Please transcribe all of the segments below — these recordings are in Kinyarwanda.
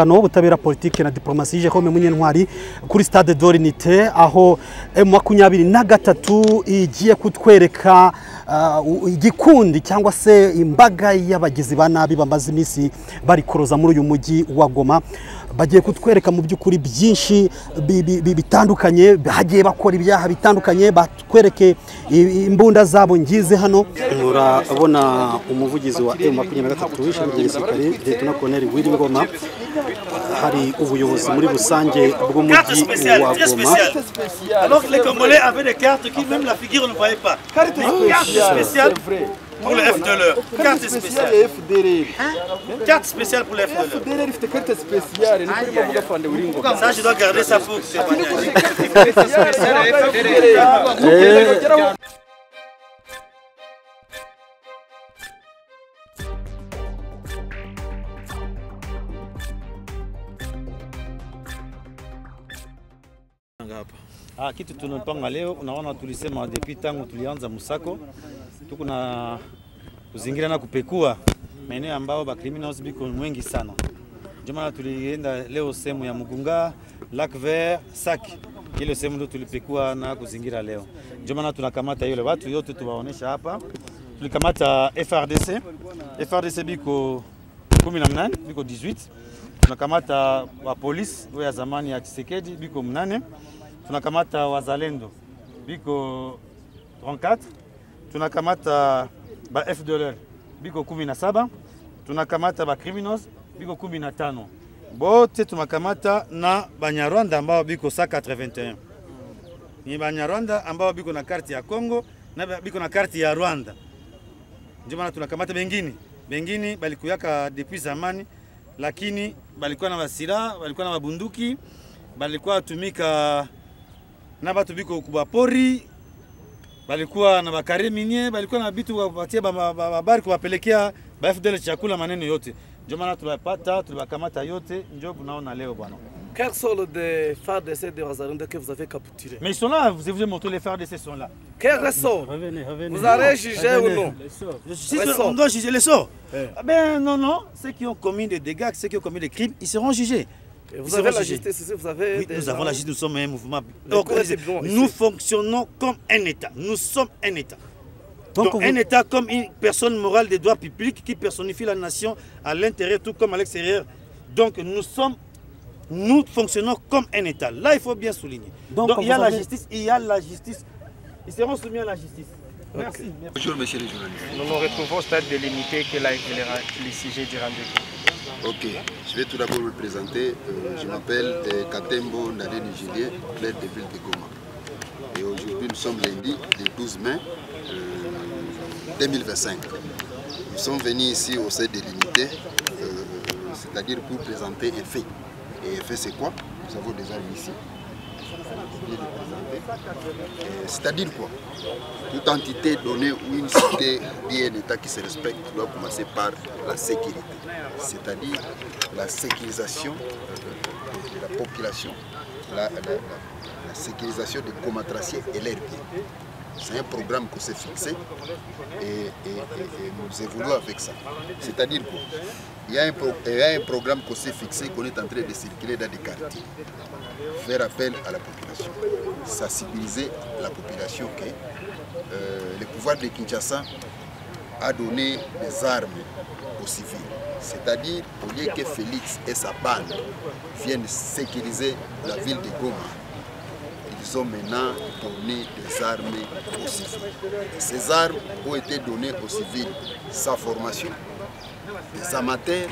ubutabera politike na diplomasi Jérôme Munyentwari kuri stade d'Ornité aho M23 igiye kutwereka igikundi cyangwa se imbaga y'abagizi ba nabi bamaze imisi bari koroza muri uyu mujyi wa Goma bagiye kutwereka mu byukuri byinshi bitandukanye hagiye bakora ibyaha bitandukanye batwereke imbunda zabo ngize hano urabona umuvugizi wa M23 w'ishami ry'igisirikare Lieutenant Colonel Willy Ngoma hari ubuyobozi muri rusange bw'umujyi wa Goma. Alors que les Congolais avaient des cartes qui même la figure ne voyait pas. Carte spéciale pour le FDLR. Carte spéciale. Carte spéciale pour le FDLR. Ça, je dois garder ça pour témoigner. Kitu tunapanga leo unaona tulisema depuis tangu tulianza Musako tuko na kuzingira na kupekua maeneo ambao ba criminals biko wengi sana. Ndio maana tulienda leo sehemu ya Mugunga, Lac Vert, Saki. Ile sehemu ndio tulipekua na kuzingira leo. Ndio maana tunakamata yule watu yote tuwaonesha hapa. Tulikamata FRDC biko 18, biko 18. Tunakamata wa police ya zamani ya Tshisekedi biko 8. Tunakamata wazalendo biko 34, tunakamata ba FDLR biko 17, tunakamata ba criminals biko 15. Bote tunakamata na Banyarwanda ambao biko 181. Ni Banyarwanda ambao biko na karti ya Kongo na biko na karti ya Rwanda. Ndio maana tunakamata bengine balikuyaka depuis zamani, lakini balikuwa na masira, balikuwa na mabunduki, balikuwa tumika na batu biko kubapori, balikuwa na bakare minye, balikuwa na bitu wapatia babari kuwapelekea ba FDL chakula maneno yote. Ndio maana tulipata, tulibakamata yote, ndio tunaona leo bwana. Quels sont les FARDC de Wazalendo que vous avez capturés? Mais ils sont là, vous avez montré les FARDC sont là. Quels ressorts? Vous allez juger ou non? On doit juger les sorts. Ben non, ceux qui ont commis des dégâts, ceux qui ont commis des crimes, ils seront jugés. Vous avez la justice ici, vous avez... Oui, nous avons la justice, nous sommes un mouvement organisé. Nous fonctionnons comme un État. Nous sommes un État. Donc un État comme une personne morale des droits publics qui personnifie la nation à l'intérieur tout comme à l'extérieur. Donc nous fonctionnons comme un État. Là, il faut bien souligner. Donc il y a la justice, il y a la justice. Ils seront soumis à la justice. Merci. Okay. Bonjour, monsieur les journalistes. Nous nous retrouvons au stade de l'unité que les sujets du rendez-vous. Ok, je vais tout d'abord me présenter. Je m'appelle Katembo Nadeni Julien, clerc de ville de Goma. Et aujourd'hui, nous sommes lundi, le 12 mai 2025. Nous sommes venus ici au stade de l'unité, c'est-à-dire pour présenter un fait. Et un fait, c'est quoi? Nous avons des armes ici. C'est-à-dire quoi? Toute entité donnée ou une cité ou bien un État qui se respecte doit commencer par la sécurité. C'est-à-dire la sécurisation de la population, la sécurisation des Gomatraciens et leurs biens. C'est un programme qu'on s'est fixé et nous évoluons avec ça. C'est-à-dire qu'il y a un programme qu'on s'est fixé, qu'on est en train de circuler dans des quartiers. Faire appel à la population, sensibiliser la population que le pouvoir de Kinshasa a donné des armes aux civils. C'est-à-dire, au lieu que Félix et sa bande viennent sécuriser la ville de Goma, ils ont maintenant donné des armes aux civils. Et ces armes ont été données aux civils sans formation, des amateurs,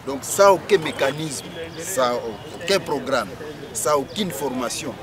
donc sans aucun mécanisme, sans aucun programme, sans aucune formation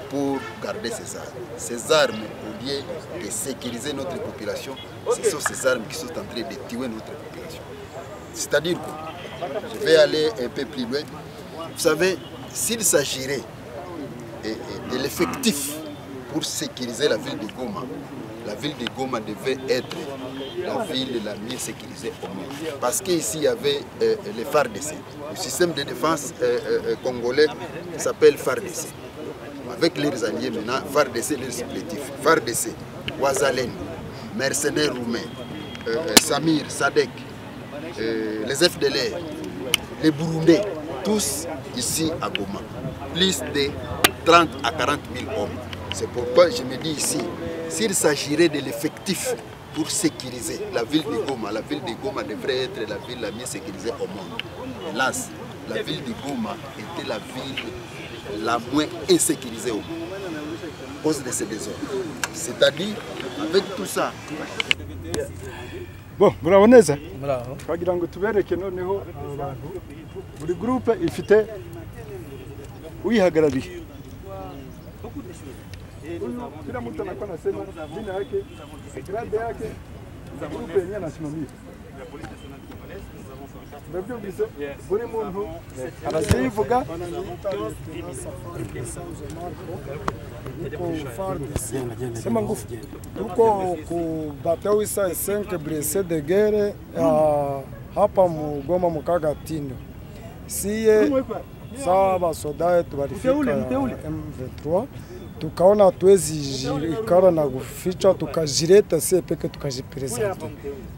pour garder ces armes. Ces armes, au lieu de sécuriser notre population, ce sont ces armes qui sont en train de tuer notre population. C'est-à-dire que, je vais aller un peu plus loin, vous savez, s'il s'agirait de l'effectif pour sécuriser la ville de Goma, la ville de Goma devait être la ville la mieux sécurisée au monde. Parce qu'ici, il y avait les FARDC. Le système de défense congolais s'appelle FARDC. Avec leurs alliés maintenant, FARDC, leurs supplétifs. FARDC, Wazalendo, mercenaires roumains, Samir, Sadek, les FDLR, les Burundais, tous ici à Goma. Plus de 30 à 40 000 hommes. C'est pourquoi je me dis ici, s'il s'agirait de l'effectif pour sécuriser la ville de Goma devrait être la ville la mieux sécurisée au monde. Hélas, la ville de Goma était la ville la moins insécurisée au monde, à cause de ces désordres. C'est-à-dire, avec tout ça. Bon, muraboneza? Twagira ngo tubereke noneho abantu buri groupe ifite uyihagarariye. Kila mtu anakuwa anasema jina yake, grade yake, groupe yenyewe anasimamia. Ndio biso buri muntu arazivuga sema ngufu tuko ku bateu isa 5 blessés de guerre hapa Mugoma Mukagatindo. Siye sawa basoda wetu walifika M23 tukaona tuwezi ikara na kuficha tukajireta sie peke tukajipresenta.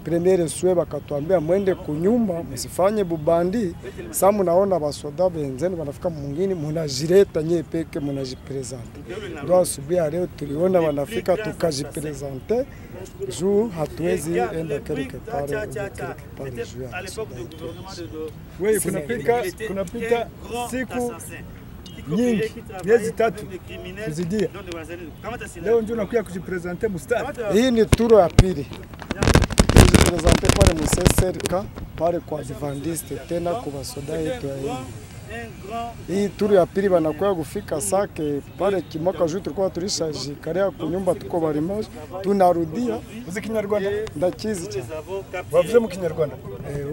Premiere swe bakatuambia mwende kunyumba msifanye bubandi. Sasa mnaona basoda benzeni wanafika mwingine mnajireta nye peke mnajipresenta. Ndio asubuhi leo tuliona wanafika tukajipresenta. Juu hatuwezi enda quelque part juu. Wewe kunapita siku nyingi, miezi 3 kuzidia. Leo ndio nakuja kujipresenter mustari. Hii ni turo ya pili. Kujipresenter pale mseserika pale kwa Adventiste tena kwa basoda yetu ya hii turu ya pili banakuwa kufika Sake pale kimwaka juu tulikuwa tulishajikaria kunyumba tuko barimaje tunarudia uzi Kinyarwanda ndakizi cyane wavuze mu Kinyarwanda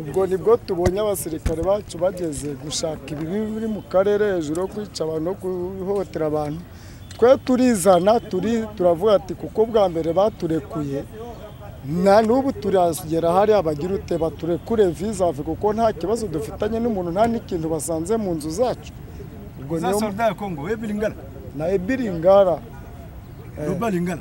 ubwo nibwo tubonye abasirikare bacu bageze gushaka ibibi biri mu karere hejuru kwica abantu no kuhotera abantu twe turizana turavuga ati kuko bwa mbere baturekuye na nubu turazigera hari abagira ute baturekure visa kuko nta kibazo dufitanye n'umuntu nta n'ikintu basanze mu nzu zacu ubwo niyo soldat ya Kongo webilingana na ebilingara rubalingana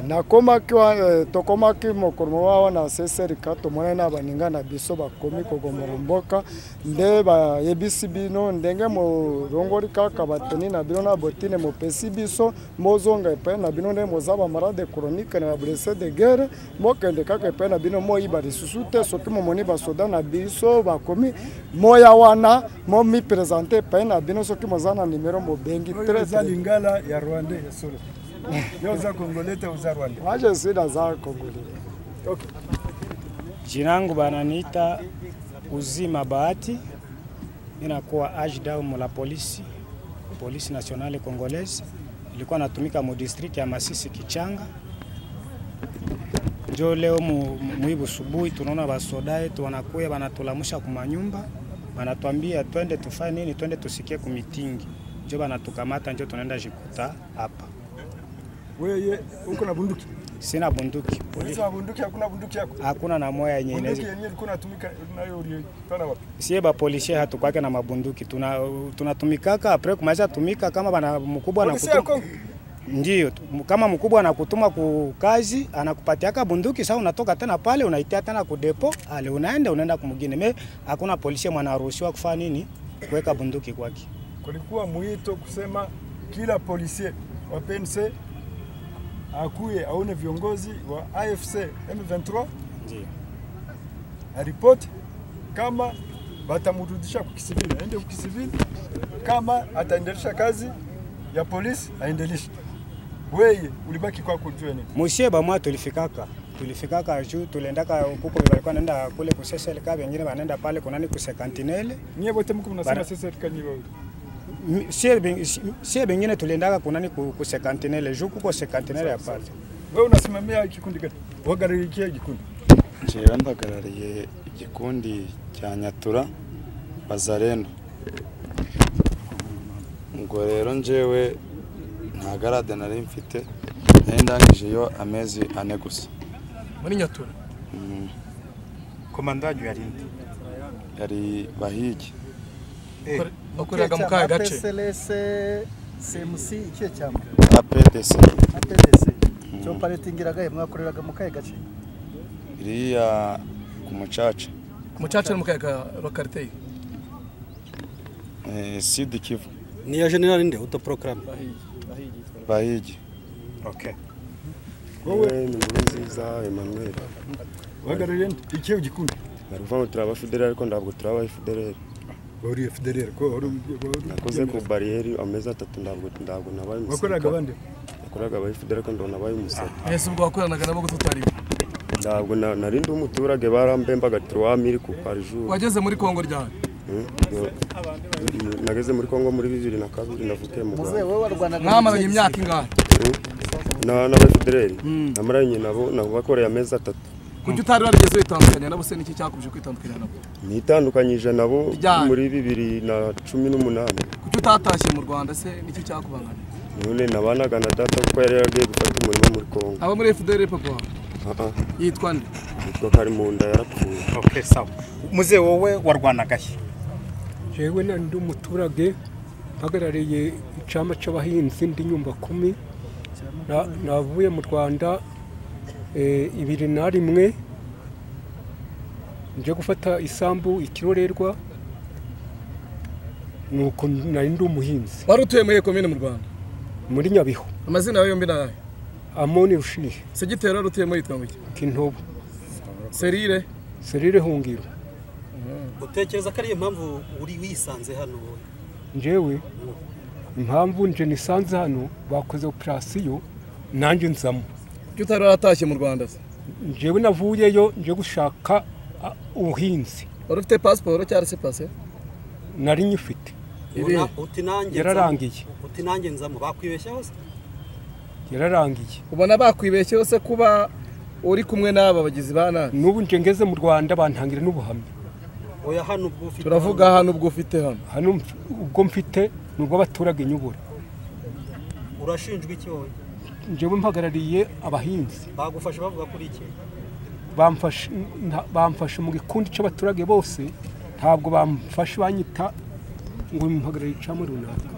na komaki wa tokomaki mokormo wa na seserika to mwana n'abaningana biso bakomi kogomora mboka nde ba yebisibino ndenge mo rongori kaka bateni na bino na botine mo pesi biso mozonga epe na bino ne mozaba marade chronique na blessé de guerre mokende kaka epe na bino mo ibari susute soki mo moni basoda na biso bakomi moya wana mo mi présenter epe na bino soki mozana numero mo bengi très lingala ya Rwanda ya solo yo za Kongolete uza Rwanda waje sida za Kongolete. Okay. Jinangu bananiita Uzima Bahati. Ninakuwa agent mu la police nationale congolaise. Nilikuwa natumika mu district ya Masisi Kichanga. Jo leo muibu subuhi tunaona basoda yetu wanakuya banatulamusha kumanyumba. Banatuambia twende tufanye nini, twende tusikie ku meeting. Jo banatukamata njo tunaenda jikuta hapa. Wewe uko na bunduki? Sina bunduki. Polisi wa bunduki hakuna bunduki yako? Hakuna na moya yenyewe. Bunduki yenyewe ilikuwa inatumika nayo ulipana wapi? Sie ba polisi hatukwake na mabunduki. Tunatumikaka apres kumaliza tumika kama bana mkubwa anakutuma. Ndio, kama mkubwa anakutuma ku kazi, anakupatiaka bunduki, sasa unatoka tena pale unaitia tena ku depo, ale unaenda kumgine. Me hakuna polisi mwanaruhusiwa kufanya nini? Kuweka bunduki kwake. Kulikuwa mwito kusema kila polisi wa PNC akuye aone viongozi wa AFC M23 ndio aripoti kama batamurudisha kwa kisivili aende kwa kisivili, kama ataendelesha kazi ya polisi aendeleshe. Wewe ulibaki kwa kujua nini? Msheba mwa tulifikaka juu tuliendaka huko walikuwa naenda kule ku SSLK, wengine wanaenda pale kunani ku Sekantinele. Nyie wote mko mnasema SSLK ni wewe? Sie bengine tuliendaka kunani ku Sekantinele, juu kuko Sekantinele ya pale. Wewe unasimamia kikundi gani? Wagaririkia kikundi? Jewe ndagarariye igikundi cya Nyatura Bazareno. Ngo rero njewe nta garade nari mfite, ndangije yo amezi 4 gusa. Muri Nyatura? Komandaju yari Bahigi. Okoreraga mu kahe gace? PSLS CMC ikiye cyamba? APDC. Cyo paletingiraga mwakoreraga mu kahe gace? Iriya ku Mucaca. Ku Mucaca mu kahe ka localité? Sud Kivu. Ni ya general nde autoproclame Bahigi. Okay. Wowe ni Nkurunziza Emmanuel. Wagarariye iki ugikunda? Baruva ngo turaba federal ariko ndabwo turaba federal. Bari federal ko nakoze ku barriere ameza 3 ndabwo nabaye musaka. Wakoraga bande? Wakoraga abaye federal ko ndo nabaye musaka. Ese ubwo wakoranaga nabo tutari. Ndabwo narindi umuturage barambembaga 3000 ku par jour. Wageze muri Kongo ryari? Nageze muri Kongo muri 2002 navukiye mu Rwanda. Mwamaranye imyaka ingahe? N'aba federal. Namaranye nabo bakoreye ameza 3. Kuki utari warigeze witandukanya nabo se niki cyakubije kwitandukanya nabo? Nitandukanyije nabo muri 2018. Kuki utatashye mu Rwanda se niki cyakubangana? None nabanaga na data kuko yari yaragiye gufata umurimo muri Kongo. Aba muri FDL papa? Yitwa nde? Yitwa Karimunda yarapfuye. Okay, sawa. Muze wowe warwanagahe? Jewe ndi umuturage mpagarariye icama c'abahinzi ndi nyumba 10. Navuye mu Rwanda 2001 nje gufata isambu ikirorerwa nuko nari ndi umuhinzi. Wari utuye muri komine mu Rwanda? Muri Nyabihu. Amazina yawe yombi naye? Amoni Rushihe. Segitero wari utuye muri Twangiki? Kintobo. Serire Hungiro. Utekereza ko ari impamvu uri wisanze hano? Njewe impamvu nje nisanze hano bakoze operation nanje nzamo. Utari waratashye mu Rwanda se? Njewe navuyeyo nje gushaka ubuhinzi. Wari ufite passport cyangwa se passe? Nari nyifite. Uti nanjye yararangiye. Uti nanjye nzamo bakwibeshya hose? Yararangiye. Ubona bakwibeshye hose kuba uri kumwe n'aba bagizi bana? Nubu nje ngeze mu Rwanda bantangira n'ubuhamya. Oya hano ubwo ufite. Turavuga hano ubwo ufite hano. Hano ubwo mfite nubwo abaturage nyubura. Urashinjwa iki wowe? Njewe mpagarariye abahinzi. Bagufasha bavuga kuri iki? Bamfashe mu gikundi cy'abaturage bose ntabwo bamfashe banyita ngo mpagarariye icamo runaka.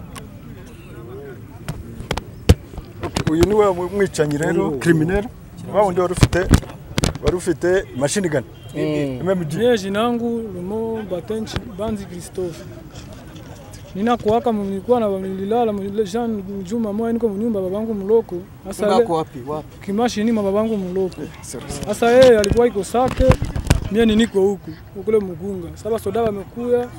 Uyu niwe mwicanyi rero criminel. Wawundi wari ufite machine gun. Jeje nangu Lumo Batenchi Banzi Christophe. Nina kuwaka mlikuwa na nililala Jean Juma moja niko mnyumba babangu mloko. Sasa yako wapi? Kimashi ni babangu mloko. Sasa yeye alikuwa iko Sake, mimi niko huku kule Mugunga. Sasa soda wamekuya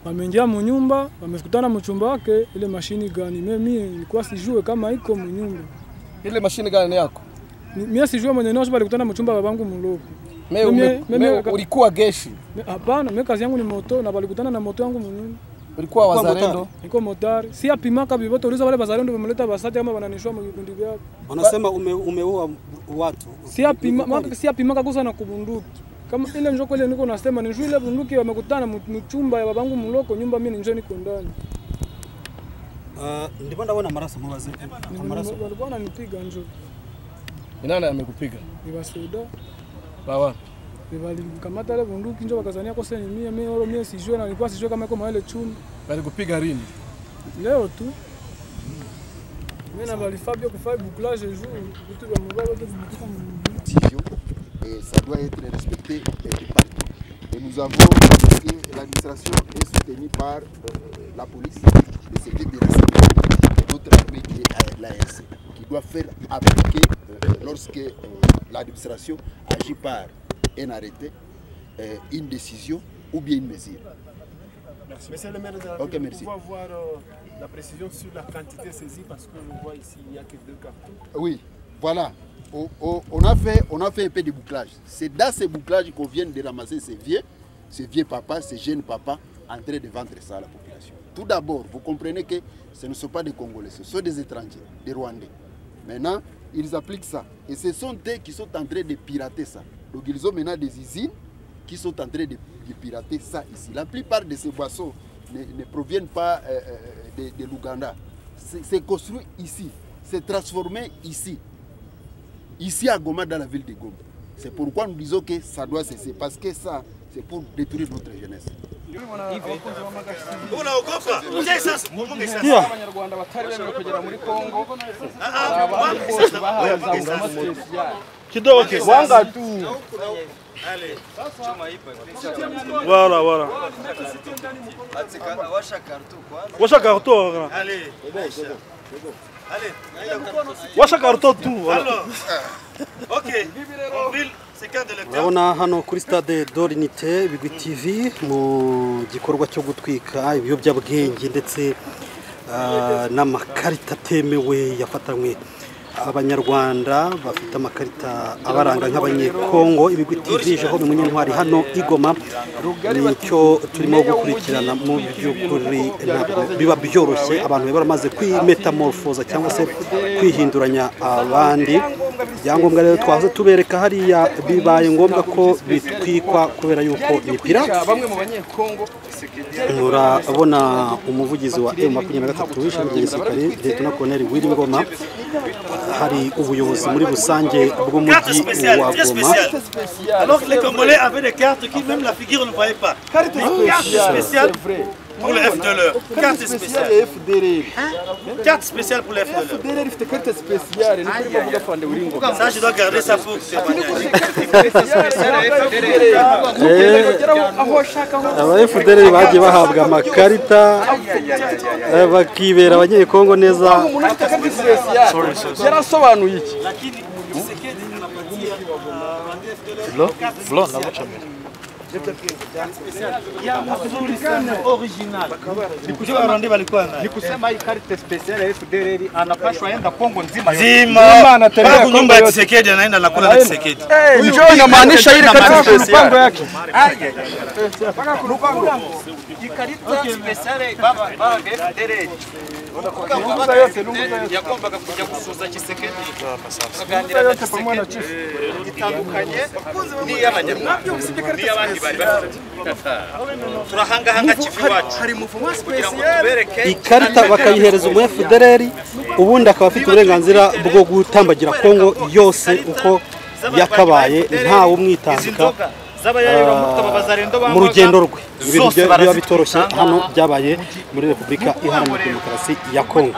wameingia mnyumba, wamekutana mchumba wake ile mashini gani. Mimi nilikuwa sijue kama iko mnyumba. Ile mashini gani yako? Mimi sijue mwenye nao walikutana mchumba babangu mloko. Mimi ulikuwa geshi? Hapana, mimi kazi yangu ni moto na walikutana na moto yangu mnyumba. Ulikuwa wazalendo? Niko motari. Si apimaka biboto uliza wale wazalendo wameleta basati kama wananishwa mu vikundi vyao. Wanasema umeua watu. Si apimaka kusa na kubunduki. Kama ile njoko ile niko nasema ni ile bunduki wamekutana mchumba ya babangu mloko nyumba mimi nje niko ndani. Ndipo ndaona marasa mubaze. Marasa walikuwa wananipiga njoo. Ni nani amekupiga? Ni wasoda. Bawa. Walikamata ile bunduki njoo wakazania kosa ni mimi sijue na nilikuwa sijue kama iko mahali chumba. Walikupiga lini? Leo tu. Mimi na Fabio kufanya bouclage jour, vitu vya mbaba tu et ça doit être respecté partout. Et nous avons que l'administration est soutenue par la police, le service de la sécurité et notre armée qui est l'ARC, qui doit faire appliquer lorsque l'administration agit par un arrêté, une décision ou bien une mesure. Merci. Monsieur le maire de la République, merci. On va voir la précision sur la quantité saisie parce que je vois ici il n'y a que 2 cartons. Oui, voilà. On a fait un peu de bouclage. C'est dans ce bouclage qu'on vient de ramasser ces vieux papas, ces jeunes papas en train de vendre ça à la population. Tout d'abord, vous comprenez que ce ne sont pas des Congolais, ce sont des étrangers, des Rwandais. Maintenant, ils appliquent ça. Et ce sont eux qui sont en train de pirater ça. Donc ils ont maintenant des usines qui sont en train de pirater ça ici. La plupart de ces boissons ne proviennent pas de l'Ouganda. C'est construit ici, c'est transformé ici. Ici à Goma, dans la ville de Goma. C'est pourquoi nous disons que ça doit cesser. Parce que ça, c'est pour détruire notre jeunesse. Kidogo tu. Wanga tu. Allez. Voilà, voilà. Washa carton. Allez. Allez. Washa carton tout. Voilà. Alors. OK. On brûle ces cartes de lecteur. Urabona hano kuri stade d'Ornité Bigwi TV mu gikorwa cyo gutwika ibiyobyabwenge ndetse n'amakarita atemewe yafatanywe abanyarwanda bafite amakarita abaranga nk'abanyekongo. Ibigwi TV jeho bimunye ntwari hano igoma nicyo turimo gukurikirana mu by'ukuri ntabwo biba byoroshye abantu baramaze kwimetamorphoza cyangwa se kwihinduranya abandi. Byangombwa rero twaze tubereka hariya bibaye ngombwa ko bitwikwa kubera yuko ni pirate. Bamwe mu banyekongo Murabona umuvugizi wa M23 w'ishami ry'igisirikare Lieutenant Colonel Wiringoma, hari ubuyobozi muri rusange bw'umujyi wa Goma. Alors que les Congolais avaient des cartes qui même la figure ne voyait pas. Carte spéciale pour le FDLR. Carte spéciale. Carte spéciale pour le FDLR. Ça, je dois garder ça pour aba FDLR bagiye bahabwa amakarita bakibera abanyekongo neza. yarasobanuye iki? Flo, original. Ni kusema hii carte special ya FDLR anapashwa enda Kongo nzima yote. Nzima anatembea kwa nyumba ya Tshisekedi anaenda nakula na Tshisekedi. Hiyo inamaanisha ile carte special yake. Paka kurupango. Hii carte special baba FDLR. Lunguza yote. Yakomba kuja kusuza Tshisekedi. Kaganira na Tshisekedi na chief. Itandukanye ni y'abanyarwanda. Ni y'abandi bari bafite. Turahanga hanga chief wacu. Hari muvumo special. Ikarita bakayihereza umu FDLR ubundi akaba afite uburenganzira bwo gutambagira Kongo yose uko yakabaye nta umwitambika mu rugendo rwe. Ibintu biba bitoroshye hano byabaye muri Repubulika Iharanira Demokarasi ya Kongo.